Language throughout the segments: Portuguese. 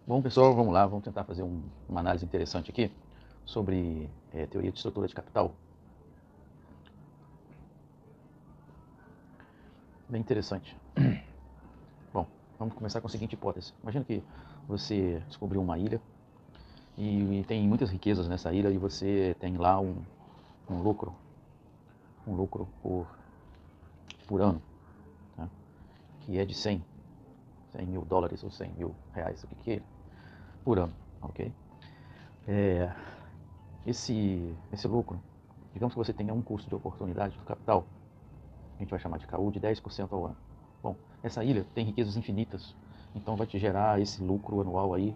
Bom, pessoal, vamos lá, vamos tentar fazer uma análise interessante aqui sobre teoria de estrutura de capital. Bem interessante. Bom, vamos começar com a seguinte hipótese. Imagina que você descobriu uma ilha e tem muitas riquezas nessa ilha e você tem lá um lucro por ano, tá? Que é de 100 mil dólares ou 100 mil reais, o que é, por ano, ok? Esse lucro, digamos que você tenha um custo de oportunidade do capital, a gente vai chamar de KU, de 10% ao ano. Bom, essa ilha tem riquezas infinitas, então vai te gerar esse lucro anual aí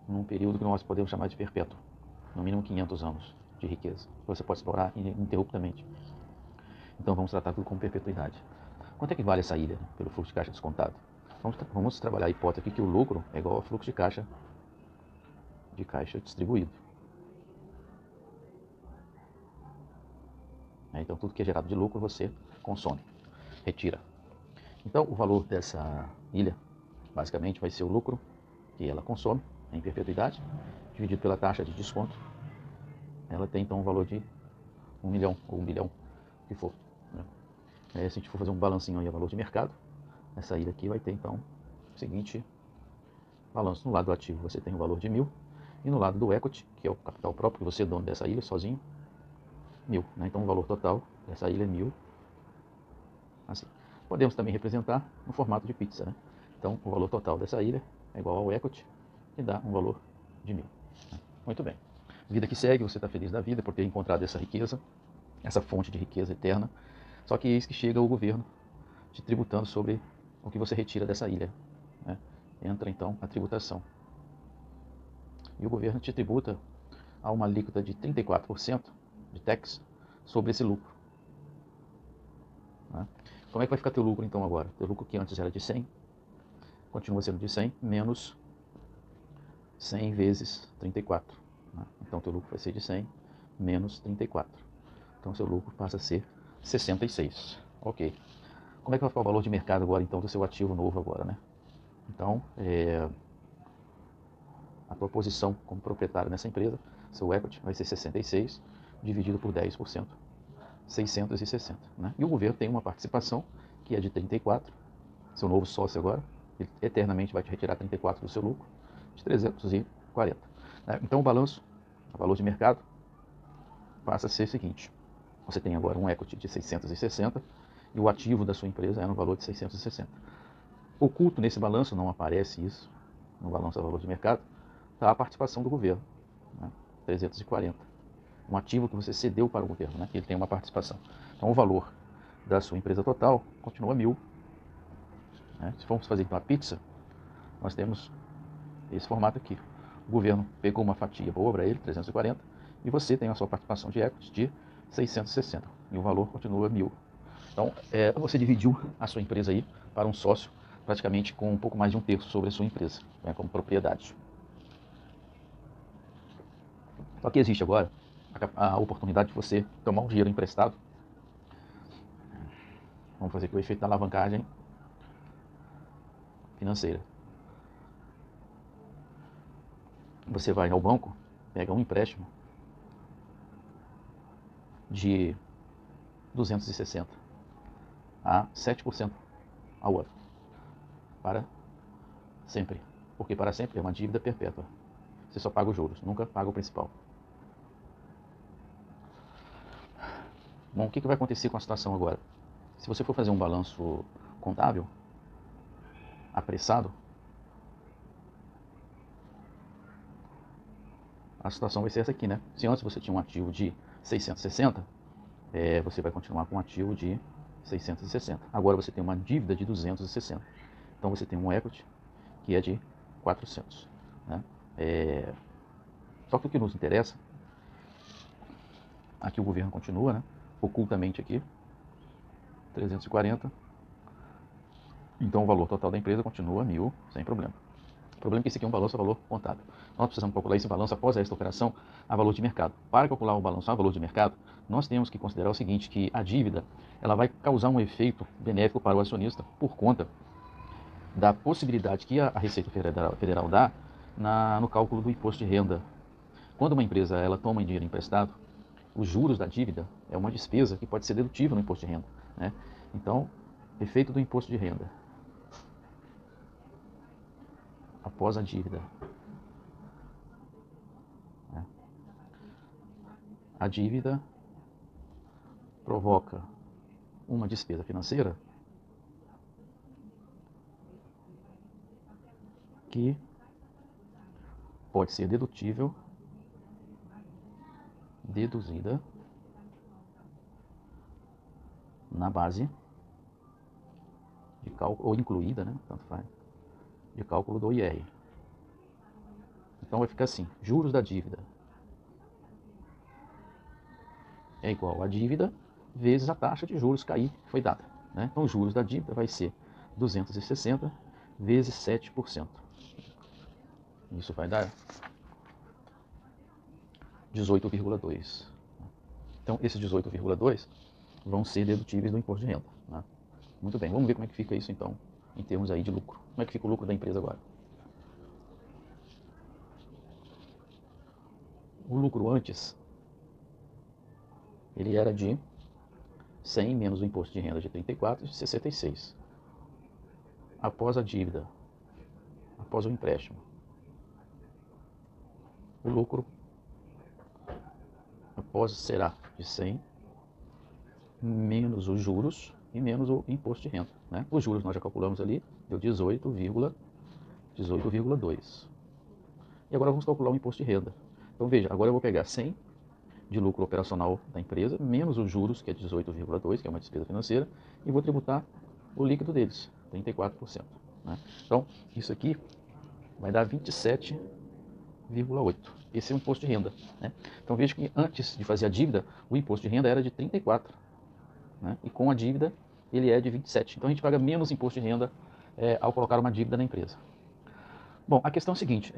num período que nós podemos chamar de perpétuo, no mínimo 500 anos de riqueza, que você pode explorar ininterruptamente. Então vamos tratar tudo como perpetuidade. Quanto é que vale essa ilha, né, pelo fluxo de caixa descontado? Vamos trabalhar a hipótese aqui que o lucro é igual ao fluxo de caixa distribuído. Então tudo que é gerado de lucro você consome, retira. Então o valor dessa ilha basicamente vai ser o lucro que ela consome em perpetuidade, dividido pela taxa de desconto. Ela tem então um valor de 1 milhão ou 1 bilhão, o que for, né? Se a gente for fazer um balancinho aí a valor de mercado, essa ilha aqui vai ter então o seguinte balanço. No lado do ativo você tem o valor de 1.000 e no lado do equity, que é o capital próprio, que você é dono dessa ilha sozinho, 1.000, né? Então o valor total dessa ilha é 1.000, assim. Podemos também representar no formato de pizza, né? Então o valor total dessa ilha é igual ao equity e dá um valor de 1.000. Muito bem. Vida que segue, você está feliz da vida por ter encontrado essa riqueza, essa fonte de riqueza eterna. Só que eis que chega o governo te tributando sobre o que você retira dessa ilha, né? Entra então a tributação. E o governo te tributa a uma alíquota de 34% de tax sobre esse lucro, né? Como é que vai ficar teu lucro então agora? Teu lucro que antes era de 100, continua sendo de 100 menos 100 vezes 34. Né? Então teu lucro vai ser de 100 menos 34. Então seu lucro passa a ser 66. Ok. Como é que vai ficar o valor de mercado agora então do seu ativo novo agora, né? Então, a tua posição como proprietário nessa empresa, seu equity vai ser 66 dividido por 10%, 660. Né? E o governo tem uma participação que é de 34, seu novo sócio agora, ele eternamente vai te retirar 34 do seu lucro, de 340. Né? Então o balanço, o valor de mercado, passa a ser o seguinte: você tem agora um equity de 660 e o ativo da sua empresa é no valor de 660. Oculto nesse balanço, não aparece isso, no balanço do valor de mercado, está a participação do governo, né? 340. Um ativo que você cedeu para o governo, né? Que ele tem uma participação. Então o valor da sua empresa total continua 1.000. Né? Se formos fazer então a pizza, nós temos esse formato aqui. O governo pegou uma fatia boa para ele, 340, e você tem a sua participação de equity de 660. E o valor continua 1.000. Então você dividiu a sua empresa aí para um sócio, praticamente com um pouco mais de 1/3 sobre a sua empresa, né, como propriedade. Só que existe agora a oportunidade de você tomar um dinheiro emprestado. Vamos fazer aqui o efeito da alavancagem financeira. Você vai ao banco, pega um empréstimo de 260 a 7% ao ano. Para sempre. Porque para sempre é uma dívida perpétua. Você só paga os juros, nunca paga o principal. Bom, o que vai acontecer com a situação agora? Se você for fazer um balanço contábil apressado, a situação vai ser essa aqui, né? Se antes você tinha um ativo de 660, você vai continuar com um ativo de 660. Agora você tem uma dívida de 260. Então você tem um equity que é de 400. Né? Só que o que nos interessa, aqui o governo continua, né? Ocultamente aqui, 340. Então o valor total da empresa continua 1.000, sem problema. O problema é que esse aqui é um balanço a valor contábil. Nós precisamos calcular esse balanço após esta operação a valor de mercado. Para calcular o balanço a valor de mercado, nós temos que considerar o seguinte, que a dívida ela vai causar um efeito benéfico para o acionista por conta da possibilidade que a Receita Federal dá no cálculo do imposto de renda. Quando uma empresa ela toma dinheiro emprestado, os juros da dívida é uma despesa que pode ser dedutível no imposto de renda, né? Então, efeito do imposto de renda após a dívida. Né? A dívida provoca uma despesa financeira que pode ser deduzida na base de cálculo, ou incluída, né, tanto faz, de cálculo do IR. Então vai ficar assim, juros da dívida é igual a dívida vezes a taxa de juros que foi dada, né? Então os juros da dívida vai ser 260 vezes 7%. Isso vai dar 18,2. Então esses 18,2 vão ser dedutíveis do imposto de renda, né? Muito bem, vamos ver como é que fica isso então, em termos aí de lucro. Como é que fica o lucro da empresa agora? O lucro antes, ele era de 100 menos o imposto de renda de 34 de 66. Após a dívida, após o empréstimo, o lucro após será de 100 menos os juros e menos o imposto de renda, né? Os juros nós já calculamos ali, deu 18,2. E agora vamos calcular o imposto de renda. Então veja, agora eu vou pegar 100 de lucro operacional da empresa, menos os juros, que é 18,2, que é uma despesa financeira, e vou tributar o líquido deles, 34%. Né? Então, isso aqui vai dar 27,8. Esse é o imposto de renda. Né? Então veja que antes de fazer a dívida, o imposto de renda era de 34. Né? E com a dívida, ele é de 27. Então a gente paga menos imposto de renda ao colocar uma dívida na empresa. Bom, a questão é a seguinte,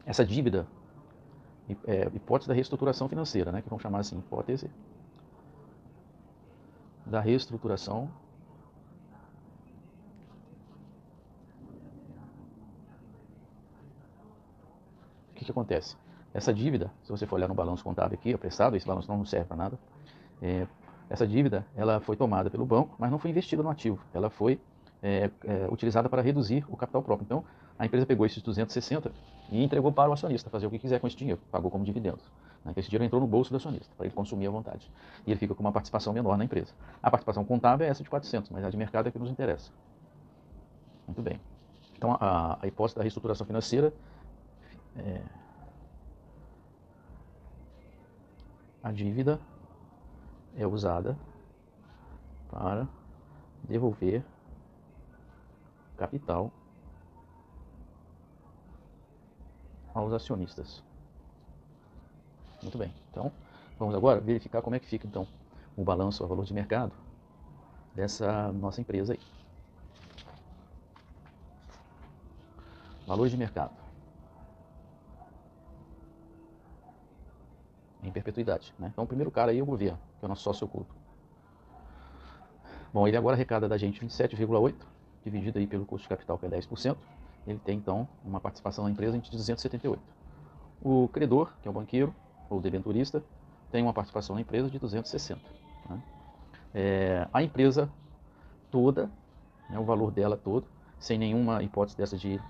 essa dívida, hipótese da reestruturação financeira, né, que vamos chamar assim, hipótese da reestruturação o que acontece? Essa dívida, se você for olhar no balanço contábil aqui, apressado, esse balanço não serve para nada, essa dívida ela foi tomada pelo banco, mas não foi investida no ativo, ela foi utilizada para reduzir o capital próprio. Então, a empresa pegou esses 260 e entregou para o acionista, fazer o que quiser com esse dinheiro, pagou como dividendos. Né? Esse dinheiro entrou no bolso do acionista, para ele consumir à vontade. E ele fica com uma participação menor na empresa. A participação contábil é essa de 400, mas a de mercado é que nos interessa. Muito bem. Então, a hipótese da reestruturação financeira a dívida é usada para devolver capital aos acionistas. Muito bem, então vamos agora verificar como é que fica então o balanço, o valor de mercado dessa nossa empresa aí. Valor de mercado em perpetuidade, né? Então o primeiro cara aí é o governo, que é o nosso sócio oculto. Bom, ele agora arrecada da gente 27,8, dividido aí pelo custo de capital, que é 10%. Ele tem então uma participação na empresa de 278. O credor, que é o banqueiro, ou debenturista, tem uma participação na empresa de 260. Né? A empresa toda, né, o valor dela todo, sem nenhuma hipótese dessa de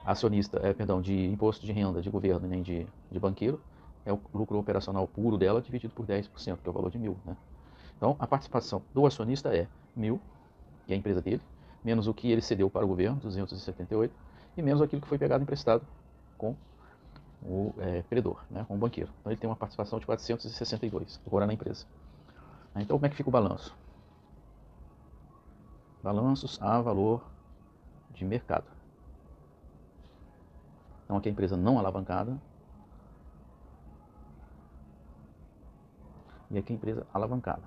acionista, de imposto de renda de governo nem de banqueiro, é o lucro operacional puro dela dividido por 10%, que é o valor de 1.000. Né? Então, a participação do acionista é 1.000, que é a empresa dele, menos o que ele cedeu para o governo, 278, e menos aquilo que foi pegado emprestado com o credor, né, com o banqueiro. Então ele tem uma participação de 462 agora na empresa. Então como é que fica o balanço? Balanços a valor de mercado. Então aqui a empresa não alavancada e aqui a empresa alavancada.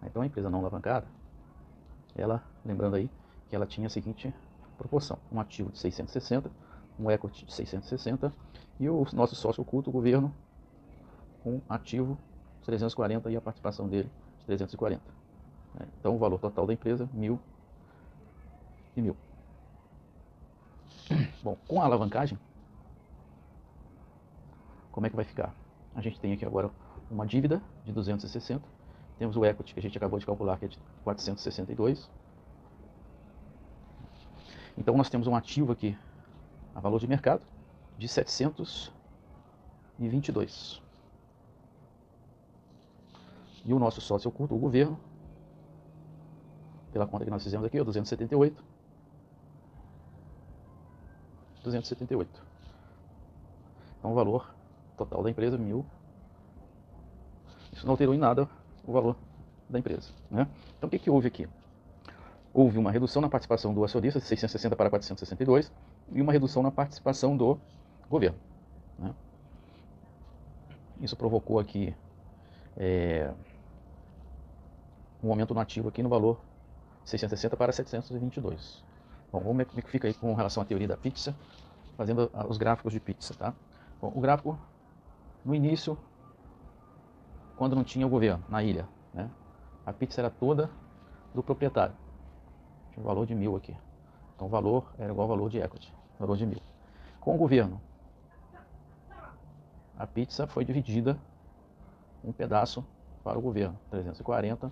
Então a empresa não alavancada, ela, lembrando aí, que ela tinha a seguinte proporção: um ativo de 660, um equity de 660 e o nosso sócio oculto, o governo, com ativo 340 e a participação dele de 340. Então o valor total da empresa, 1.000 e 1.000. Bom, com a alavancagem, como é que vai ficar? A gente tem aqui agora uma dívida de 260, temos o equity que a gente acabou de calcular, que é de 462. Então nós temos um ativo aqui, a valor de mercado, de 722. E o nosso sócio oculto, o governo, pela conta que nós fizemos aqui, 278. 278. Então o valor total da empresa, 1.000. Isso não alterou em nada o valor da empresa, né? Então o que houve aqui? Houve uma redução na participação do acionista, de 660 para 462, e uma redução na participação do governo, né? Isso provocou aqui um aumento no ativo aqui no valor 660 para 722. Bom, vamos ver como é que fica aí com relação à teoria da pizza, fazendo os gráficos de pizza, tá? Bom, o gráfico, no início, quando não tinha o governo na ilha, né? A pizza era toda do proprietário. Tinha um valor de 1.000 aqui. Então o valor era igual ao valor de equity, valor de 1.000. Com o governo, a pizza foi dividida um pedaço para o governo, 340,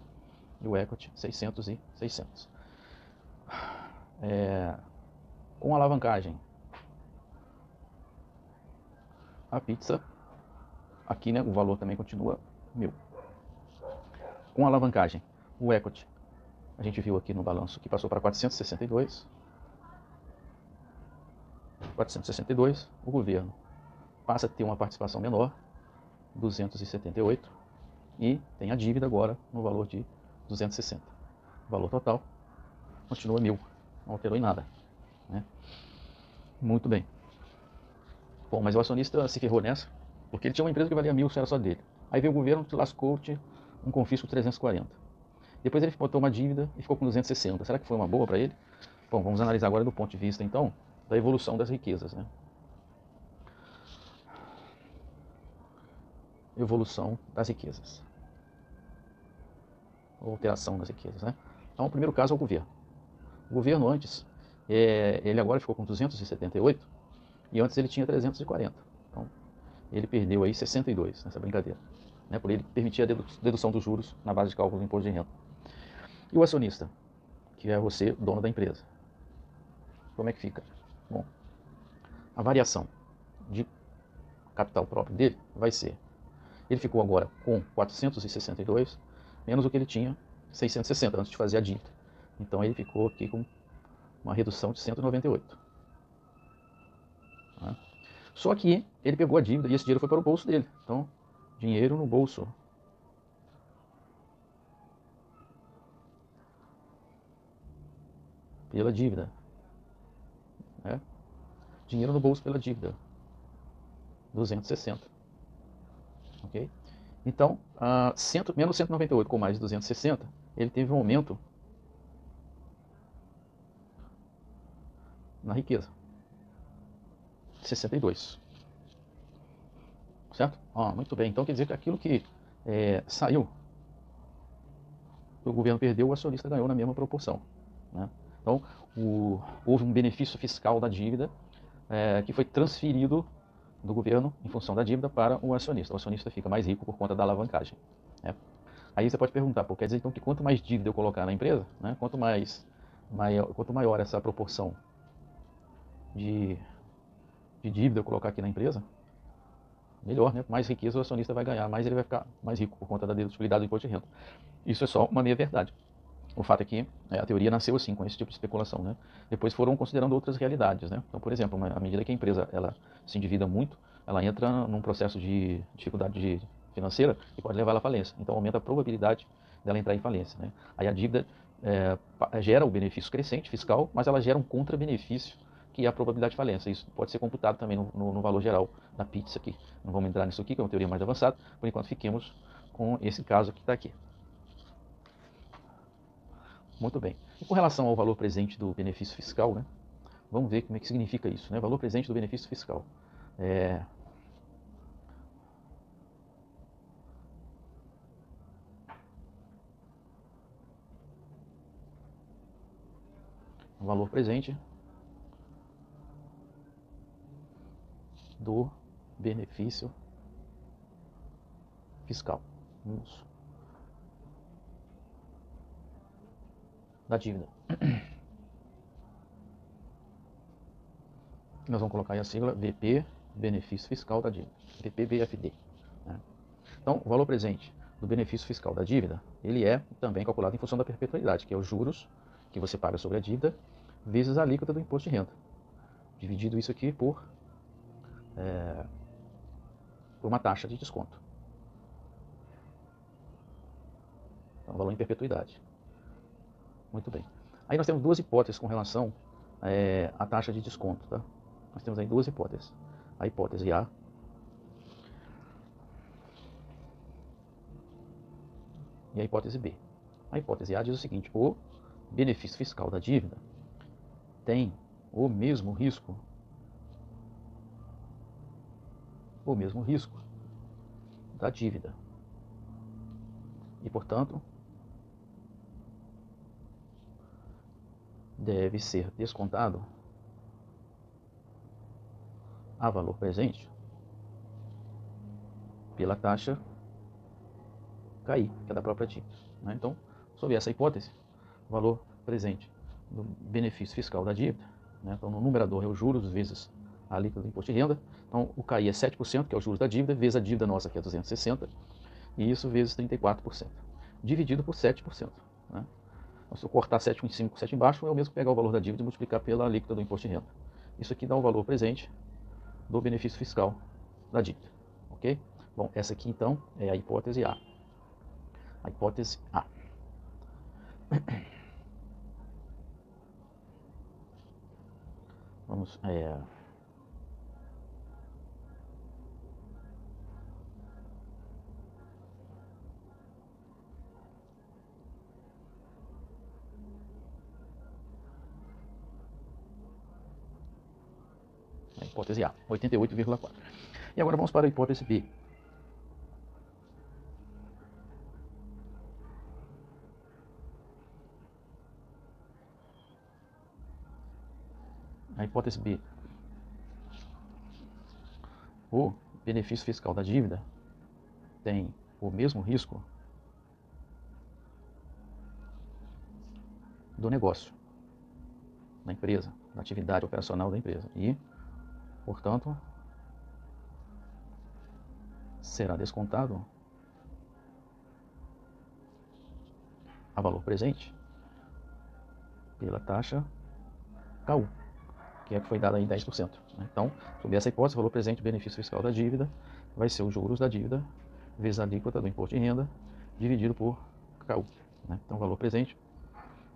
e o equity 600 e 600. Com a alavancagem, a pizza, aqui, né, o valor também continua 1.000. Com a alavancagem, o equity, a gente viu aqui no balanço que passou para 462. 462, o governo passa a ter uma participação menor, 278, e tem a dívida agora no valor de 260. O valor total continua 1.000, não alterou em nada, né? Muito bem. Bom, mas o acionista se ferrou nessa, porque ele tinha uma empresa que valia 1.000, se era só dele. Aí veio o governo, te lascou-te um confisco de 340. Depois ele botou uma dívida e ficou com 260. Será que foi uma boa para ele? Bom, vamos analisar agora do ponto de vista, então, da evolução das riquezas, né? Evolução das riquezas. Ou alteração das riquezas, né? Então, o primeiro caso é o governo. O governo antes, ele agora ficou com 278 e antes ele tinha 340. Então, ele perdeu aí 62 nessa brincadeira, né? Por ele permitir a dedução dos juros na base de cálculo do imposto de renda. E o acionista, que é você, dono da empresa, como é que fica? Bom, a variação de capital próprio dele vai ser, ele ficou agora com 462 menos o que ele tinha, 660, antes de fazer a dívida. Então ele ficou aqui com uma redução de 198. Né? Só que ele pegou a dívida e esse dinheiro foi para o bolso dele. Então, dinheiro no bolso. Pela dívida. Né? Dinheiro no bolso pela dívida. 260. Ok? Então, menos 198 com mais de 260, ele teve um aumento na riqueza. 62. Certo? Muito bem. Então quer dizer que aquilo que saiu, o governo perdeu, o acionista ganhou na mesma proporção. Né? Então houve um benefício fiscal da dívida que foi transferido do governo em função da dívida para o acionista. O acionista fica mais rico por conta da alavancagem. Né? Aí você pode perguntar, quer dizer então que quanto mais dívida eu colocar na empresa, né, quanto maior essa proporção de dívida eu colocar aqui na empresa, melhor, né? Mais riqueza o acionista vai ganhar, mais ele vai ficar mais rico por conta da dedutibilidade do imposto de renda. Isso é só uma meia-verdade. O fato é que a teoria nasceu assim, com esse tipo de especulação, né? Depois foram considerando outras realidades, né? Então, por exemplo, à medida que a empresa ela se endivida muito, ela entra num processo de dificuldade financeira e pode levar ela à falência. Então, aumenta a probabilidade dela entrar em falência, né? Aí a dívida gera o benefício crescente fiscal, mas ela gera um contra-benefício, que é a probabilidade de falência. Isso pode ser computado também no valor geral da pizza aqui. Não vamos entrar nisso aqui, que é uma teoria mais avançada. Por enquanto, fiquemos com esse caso que está aqui. Muito bem. E com relação ao valor presente do benefício fiscal, né? Vamos ver como é que significa isso, né? Valor presente do benefício fiscal. o valor presente do benefício fiscal da dívida. Nós vamos colocar aí a sigla VP, benefício fiscal da dívida, VP-BFD. Né? Então, o valor presente do benefício fiscal da dívida, ele é também calculado em função da perpetuidade, que é os juros que você paga sobre a dívida, vezes a alíquota do imposto de renda. Dividido isso aqui por uma taxa de desconto. Então, valor em perpetuidade. Muito bem. Aí nós temos duas hipóteses com relação à taxa de desconto. Tá? Nós temos aí duas hipóteses. A hipótese A e a hipótese B. A hipótese A diz o seguinte: o benefício fiscal da dívida tem o mesmo risco da dívida e, portanto, deve ser descontado a valor presente pela taxa CAI, que é da própria dívida. Né? Então, sob essa hipótese, o valor presente do benefício fiscal da dívida, né? Então no numerador é os juros vezes a alíquota do imposto de renda. Então o CAI é 7%, que é os juros da dívida, vezes a dívida nossa, que é 260, e isso vezes 34%, dividido por 7%. Né? Então, se eu cortar 7 em cima e 7 embaixo, é o mesmo que pegar o valor da dívida e multiplicar pela alíquota do imposto de renda. Isso aqui dá o valor presente do benefício fiscal da dívida. Ok? Bom, essa aqui então é a hipótese A. A hipótese A. Vamos... A hipótese A, 88,4. E agora vamos para a hipótese B. A hipótese B. O benefício fiscal da dívida tem o mesmo risco do negócio, da empresa, da atividade operacional da empresa. E, portanto, será descontado a valor presente pela taxa KU, que foi dada aí 10%. Né? Então, sob essa hipótese, o valor presente do benefício fiscal da dívida vai ser os juros da dívida vezes a alíquota do imposto de renda dividido por KU. Né? Então, o valor presente,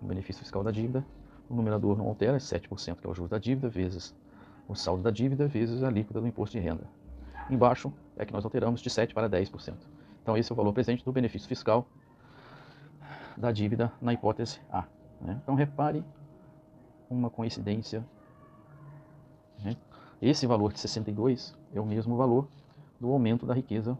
o benefício fiscal da dívida, o numerador não altera, é 7%, que é o juros da dívida, vezes o saldo da dívida, vezes a alíquota do imposto de renda. Embaixo é que nós alteramos de 7% para 10%. Então, esse é o valor presente do benefício fiscal da dívida na hipótese A. Né? Então, repare uma coincidência. Né? Esse valor de 62 é o mesmo valor do aumento da riqueza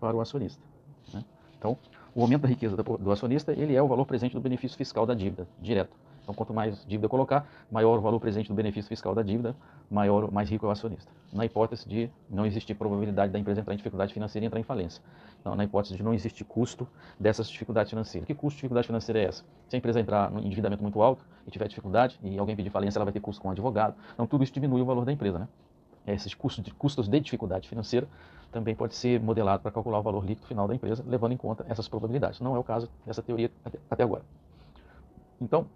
para o acionista. Né? Então, o aumento da riqueza do acionista, ele é o valor presente do benefício fiscal da dívida, direto. Então, quanto mais dívida colocar, maior o valor presente do benefício fiscal da dívida, mais rico é o acionista. Na hipótese de não existir probabilidade da empresa entrar em dificuldade financeira e entrar em falência. Então, na hipótese de não existir custo dessas dificuldades financeiras. Que custo de dificuldade financeira é essa? Se a empresa entrar em endividamento muito alto e tiver dificuldade e alguém pedir falência, ela vai ter custo com advogado. Então, tudo isso diminui o valor da empresa, né? Esses custos de dificuldade financeira também pode ser modelado para calcular o valor líquido final da empresa, levando em conta essas probabilidades. Não é o caso dessa teoria até agora. Então,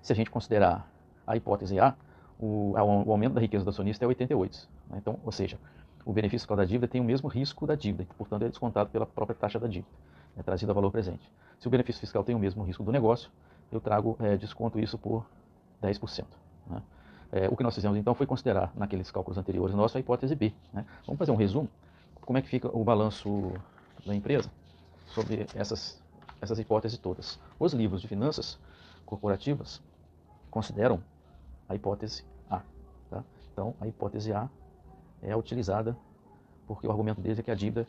se a gente considerar a hipótese A, o aumento da riqueza do acionista é 88. Né? Então, ou seja, o benefício fiscal da dívida tem o mesmo risco da dívida, que, portanto, é descontado pela própria taxa da dívida, é trazido a valor presente. Se o benefício fiscal tem o mesmo risco do negócio, eu desconto isso por 10%. Né? O que nós fizemos então foi considerar, naqueles cálculos anteriores nossos, a hipótese B. Né? Vamos fazer um resumo. Como é que fica o balanço da empresa sobre essas hipóteses todas? Os livros de finanças corporativas consideram a hipótese A. Tá? Então, a hipótese A é utilizada porque o argumento deles é que a dívida,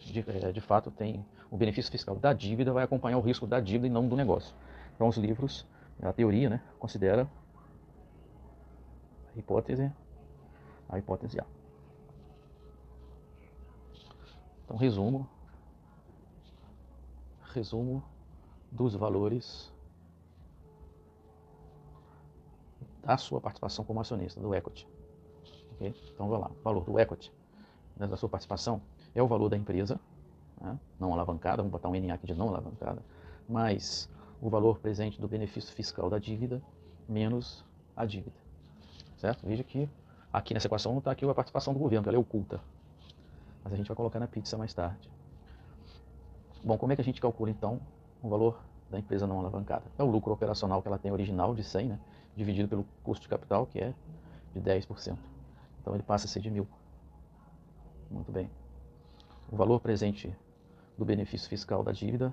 de fato, tem o benefício fiscal da dívida, vai acompanhar o risco da dívida e não do negócio. Então, os livros, a teoria, né, considera a hipótese A. Então, resumo dos valores da sua participação como acionista, do equity. Okay? Então, vamos lá. O valor do equity, né, da sua participação, é o valor da empresa, né, não alavancada, vamos botar um NA aqui de não alavancada, mais o valor presente do benefício fiscal da dívida, menos a dívida. Certo? Veja que aqui nessa equação não está aqui a participação do governo, que ela é oculta. Mas a gente vai colocar na pizza mais tarde. Bom, como é que a gente calcula então o valor da empresa não alavancada? É o lucro operacional que ela tem original de 100, né, dividido pelo custo de capital, que é de 10%. Então ele passa a ser de 1.000. Muito bem. O valor presente do benefício fiscal da dívida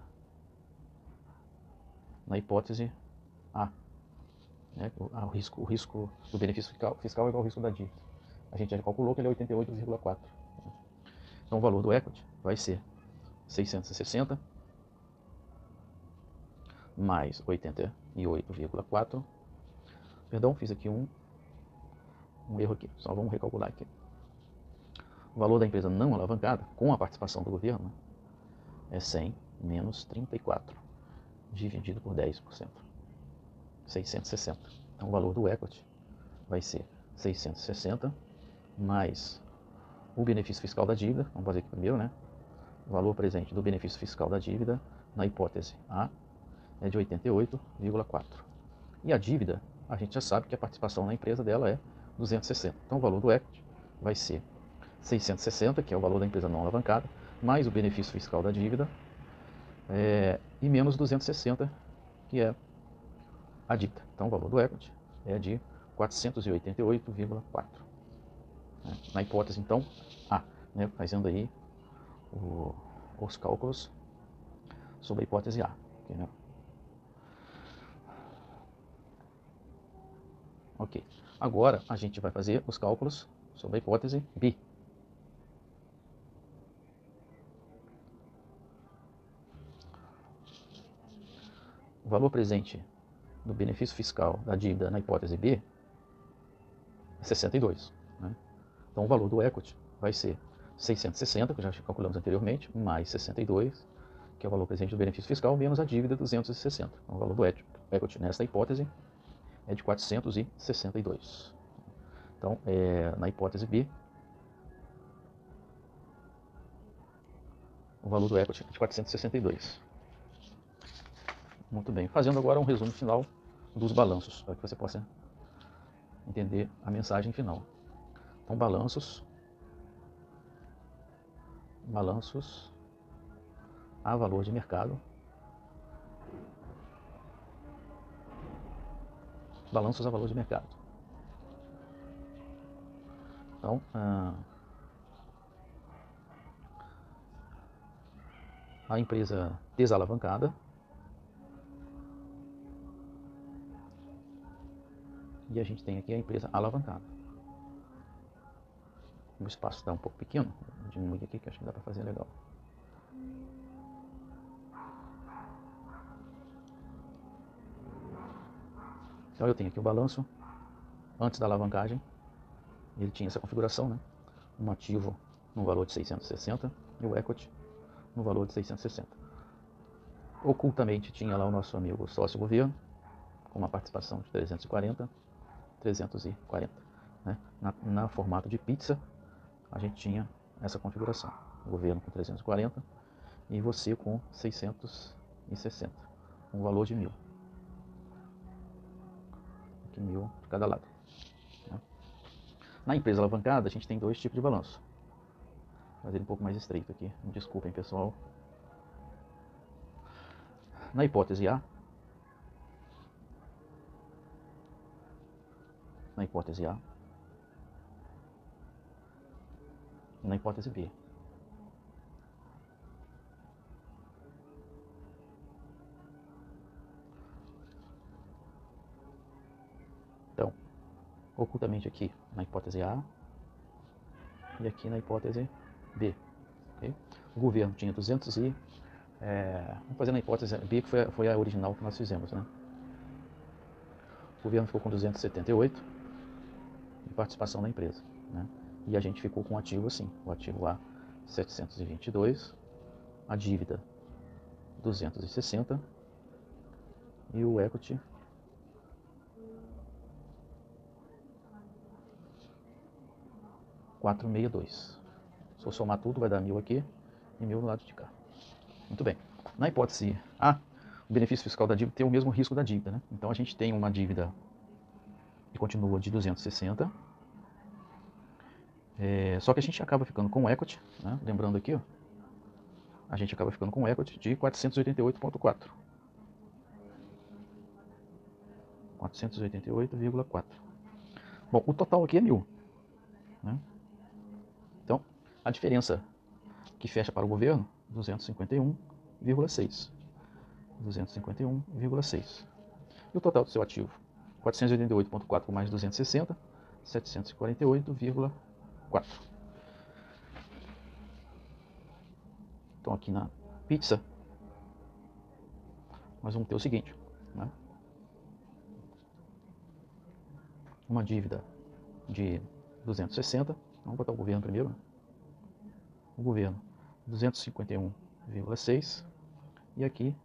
na hipótese A. Né? O risco do benefício fiscal é igual ao risco da dívida. A gente já calculou que ele é 88,4. Então o valor do equity vai ser 660 mais 88,4. Perdão, fiz aqui um erro aqui, só vamos recalcular aqui. O valor da empresa não alavancada, com a participação do governo, é 100 menos 34, dividido por 10%. 660. Então o valor do equity vai ser 660 mais o benefício fiscal da dívida, vamos fazer aqui primeiro, né? O valor presente do benefício fiscal da dívida, na hipótese A, é de 88,4. E a dívida, a gente já sabe que a participação na empresa dela é 260. Então o valor do equity vai ser 660, que é o valor da empresa não alavancada, mais o benefício fiscal da dívida, e menos 260, que é a dívida. Então o valor do equity é de 488,4. Na hipótese, então, A, né, fazendo aí os cálculos sobre a hipótese A. Okay, né? Ok. Agora a gente vai fazer os cálculos sobre a hipótese B. O valor presente do benefício fiscal da dívida na hipótese B é 62. Né? Então o valor do equity vai ser 660, que já calculamos anteriormente, mais 62, que é o valor presente do benefício fiscal, menos a dívida 260. Então o valor do equity nesta hipótese é de 462. Então, na hipótese B, o valor do equity é de 462. Muito bem. Fazendo agora um resumo final dos balanços, para que você possa entender a mensagem final. Então, balanços a valor de mercado. Balanços a valor de mercado. Então, a empresa desalavancada e a gente tem aqui a empresa alavancada. O espaço está um pouco pequeno, vou diminuir aqui que acho que dá para fazer legal. Então eu tenho aqui o balanço antes da alavancagem, ele tinha essa configuração, né? Um ativo no valor de 660 e o equity no valor de 660. Ocultamente tinha lá o nosso amigo sócio governo, com uma participação de 340. Né? Na formato de pizza, a gente tinha essa configuração. O governo com 340 e você com 660. Um valor de 1.000. Aqui 1.000 de cada lado. Né? Na empresa alavancada, a gente tem dois tipos de balanço. Vou fazer ele um pouco mais estreito aqui. Me desculpem, pessoal. Na hipótese A, na hipótese A e na hipótese B. Então, ocultamente aqui na hipótese A e aqui na hipótese B. Okay? O governo tinha 200 e... vamos fazer na hipótese B, que foi a original que nós fizemos. Né? O governo ficou com 278 participação da empresa, né? E a gente ficou com o ativo assim, o ativo A 722, a dívida 260 e o equity 462. Se eu somar tudo vai dar 1.000 aqui e 1.000 do lado de cá. Muito bem. Na hipótese A, o benefício fiscal da dívida tem o mesmo risco da dívida, né? Então a gente tem uma dívida que continua de 260, só que a gente acaba ficando com o equity, né? Lembrando aqui, ó, a gente acaba ficando com o equity de 488,4. 488,4. Bom, o total aqui é 1.000, né? Então, a diferença que fecha para o governo, 251,6. 251,6. E o total do seu ativo, 488,4 com mais 260, 748,4. Então aqui na pizza, nós vamos ter o seguinte, né? Uma dívida de 260, vamos botar o governo primeiro, né? O governo 251,6 e aqui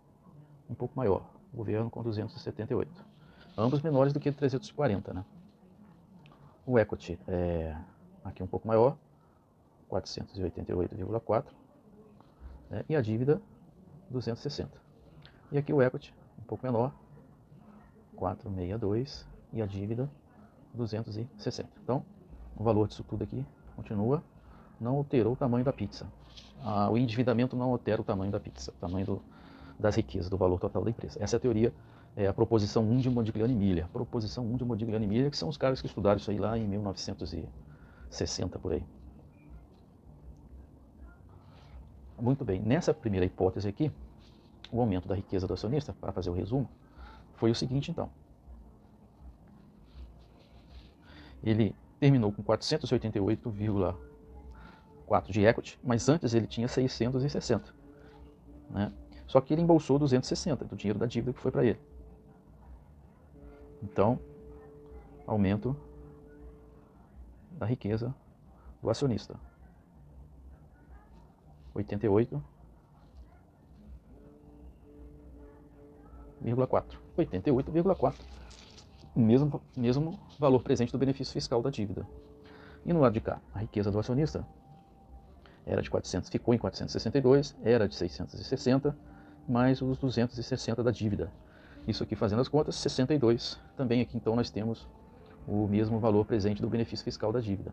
um pouco maior, o governo com 278, ambos menores do que 340, né? O equity é aqui um pouco maior, 488,4, né? E a dívida 260. E aqui o equity um pouco menor, 462 e a dívida 260. Então, o valor disso tudo aqui continua, não alterou o tamanho da pizza. O endividamento não altera o tamanho da pizza, o tamanho das riquezas, do valor total da empresa. Essa é a teoria, a proposição 1 de Modigliani e Miller. Proposição 1 de Modigliani e Miller, que são os caras que estudaram isso aí lá em 1960, por aí. Muito bem, nessa primeira hipótese aqui, o aumento da riqueza do acionista, para fazer o resumo, foi o seguinte então. Ele terminou com 488,4 de equity, mas antes ele tinha 660, né? Só que ele embolsou 260 do dinheiro da dívida que foi para ele. Então, aumento da riqueza do acionista. 88,4. 88,4. Mesmo valor presente do benefício fiscal da dívida. E no lado de cá, a riqueza do acionista era de 400, ficou em 462, era de 660, mais os 260 da dívida. Isso aqui, fazendo as contas, 62. Também aqui então nós temos o mesmo valor presente do benefício fiscal da dívida.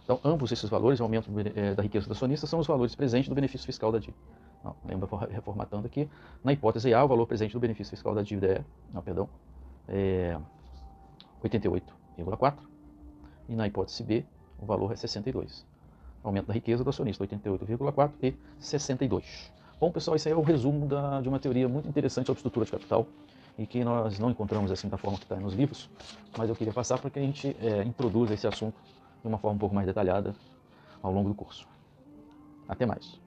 Então, ambos esses valores, o aumento da riqueza do acionista, são os valores presentes do benefício fiscal da dívida. Não, lembra, reformatando aqui, na hipótese A, o valor presente do benefício fiscal da dívida é 88,4, e na hipótese B, o valor é 62. Aumento da riqueza do acionista, 88,4 e 62. Bom, pessoal, esse aí é o resumo de uma teoria muito interessante sobre estrutura de capital, e que nós não encontramos assim da forma que está nos livros, mas eu queria passar para que a gente introduza esse assunto de uma forma um pouco mais detalhada ao longo do curso. Até mais!